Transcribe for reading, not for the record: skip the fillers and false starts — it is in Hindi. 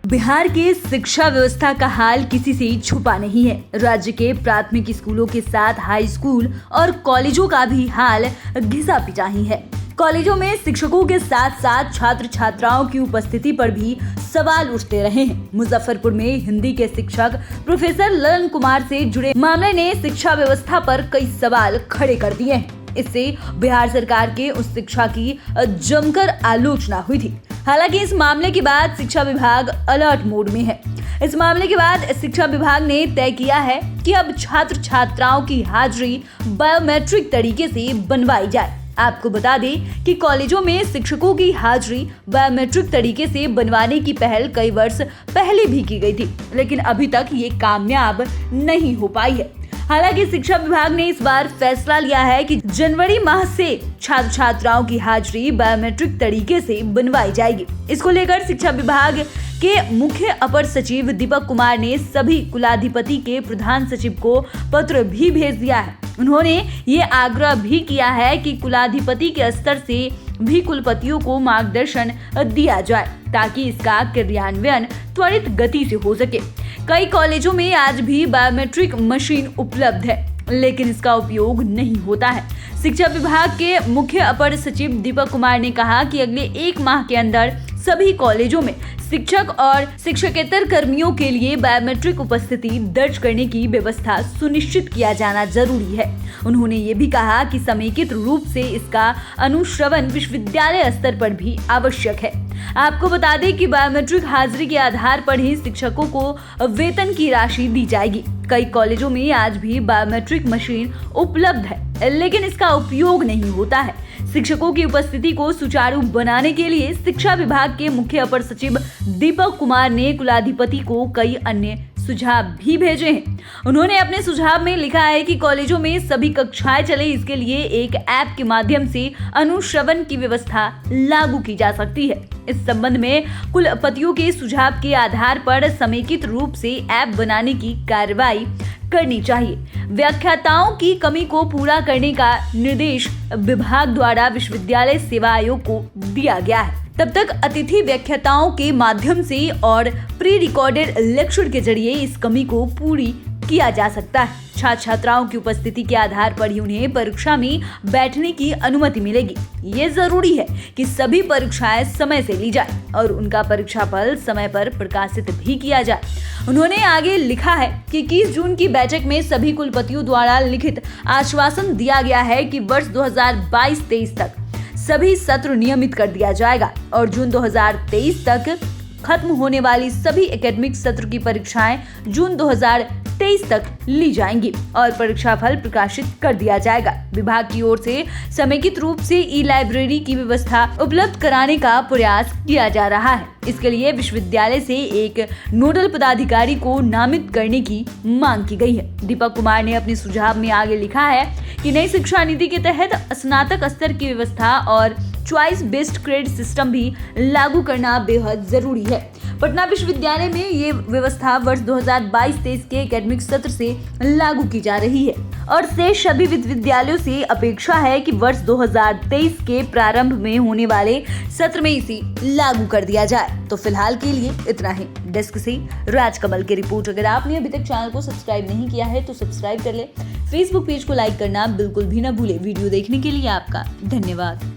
बिहार के शिक्षा व्यवस्था का हाल किसी से छुपा नहीं है। राज्य के प्राथमिक स्कूलों के साथ हाई स्कूल और कॉलेजों का भी हाल घिसा पिटा ही है। कॉलेजों में शिक्षकों के साथ साथ छात्र छात्राओं की उपस्थिति पर भी सवाल उठते रहे हैं। मुजफ्फरपुर में हिंदी के शिक्षक प्रोफेसर ललन कुमार से जुड़े मामले ने शिक्षा व्यवस्था पर कई सवाल खड़े कर दिए हैं। इससे बिहार सरकार के उस शिक्षा की जमकर आलोचना हुई थी। हालांकि इस मामले के बाद शिक्षा विभाग अलर्ट मोड में है। इस मामले के बाद शिक्षा विभाग ने तय किया है कि अब छात्र छात्राओं की हाजिरी बायोमेट्रिक तरीके से बनवाई जाए। आपको बता दें कि कॉलेजों में शिक्षकों की हाजिरी बायोमेट्रिक तरीके से बनवाने की पहल कई वर्ष पहले भी की गई थी, लेकिन अभी तक ये कामयाब नहीं हो पाई है। हालांकि शिक्षा विभाग ने इस बार फैसला लिया है कि जनवरी माह से छात्र छात्राओं की हाजिरी बायोमेट्रिक तरीके से बनवाई जाएगी। इसको लेकर शिक्षा विभाग के मुख्य अपर सचिव दीपक कुमार ने सभी कुलाधिपति के प्रधान सचिव को पत्र भी भेज दिया है। उन्होंने ये आग्रह भी किया है कि कुलाधिपति के स्तर से भी कुलपतियों को मार्गदर्शन दिया जाए ताकि इसका क्रियान्वयन त्वरित गति से हो सके। कई कॉलेजों में आज भी बायोमेट्रिक मशीन उपलब्ध है, लेकिन इसका उपयोग नहीं होता है। शिक्षा विभाग के मुख्य अपर सचिव दीपक कुमार ने कहा कि अगले 1 माह के अंदर सभी कॉलेजों में शिक्षक और शिक्षकेतर कर्मियों के लिए बायोमेट्रिक उपस्थिति दर्ज करने की व्यवस्था सुनिश्चित किया जाना जरूरी है। उन्होंने ये भी कहा कि समेकित रूप से इसका अनुश्रवण विश्वविद्यालय स्तर पर भी आवश्यक है। आपको बता दें कि बायोमेट्रिक हाजिरी के आधार पर ही शिक्षकों को वेतन की राशि दी जाएगी। कई कॉलेजों में आज भी बायोमेट्रिक मशीन उपलब्ध है, लेकिन इसका उपयोग नहीं होता है। शिक्षकों की उपस्थिति को सुचारू बनाने के लिए शिक्षा विभाग के मुख्य अपर सचिव दीपक कुमार ने कुलाधिपति को कई अन्य सुझाव भी भेजे हैं। उन्होंने अपने सुझाव में लिखा है कि कॉलेजों में सभी कक्षाएं चले, इसके लिए एक ऐप के माध्यम से अनुश्रवण की व्यवस्था लागू की जा सकती है। इस संबंध में कुलपतियों के सुझाव के आधार पर समेकित रूप से ऐप बनाने की कार्रवाई करनी चाहिए। व्याख्याताओं की कमी को पूरा करने का निर्देश विभाग द्वारा विश्वविद्यालय सेवा आयोग को दिया गया है। तब तक अतिथि व्याख्याताओं के माध्यम से और प्री रिकॉर्डेड लेक्चर के जरिए इस कमी को पूरी किया जा सकता है। छात्र छात्राओं की उपस्थिति के आधार पर ही उन्हें परीक्षा में बैठने की अनुमति मिलेगी। ये जरूरी है कि सभी परीक्षाएं समय से ली जाए और उनका परीक्षाफल समय पर प्रकाशित भी किया जाए। उन्होंने आगे लिखा है कि 21 जून की बैठक में सभी कुलपतियों द्वारा लिखित आश्वासन दिया गया है कि वर्ष 2022-23 तक सभी सत्र नियमित कर दिया जाएगा और जून 2023 तक खत्म होने वाली सभी एकेडमिक सत्र की परीक्षाएं जून 2023 तक ली जाएंगी और परीक्षा फल प्रकाशित कर दिया जाएगा। विभाग की ओर से समेकित रूप से ई-लाइब्रेरी की व्यवस्था उपलब्ध कराने का प्रयास किया जा रहा है। इसके लिए विश्वविद्यालय से एक नोडल पदाधिकारी को नामित करने की मांग की गई है। दीपक कुमार ने अपने सुझाव में आगे लिखा है कि नई शिक्षा नीति के तहत स्नातक स्तर की व्यवस्था और चॉइस बेस्ड क्रेडिट सिस्टम भी लागू करना बेहद जरूरी है। पटना विश्वविद्यालय में ये व्यवस्था वर्ष 2022-23 के एकेडमिक सत्र से लागू की जा रही है और शेष सभी विश्वविद्यालयों से अपेक्षा है कि वर्ष 2023 के प्रारंभ में होने वाले सत्र में इसे लागू कर दिया जाए। तो फिलहाल के लिए इतना ही। डेस्क से राजकमल की रिपोर्ट। अगर आपने अभी तक चैनल को सब्सक्राइब नहीं किया है तो सब्सक्राइब कर ले। फेसबुक पेज को लाइक करना बिल्कुल भी न भूले। वीडियो देखने के लिए आपका धन्यवाद।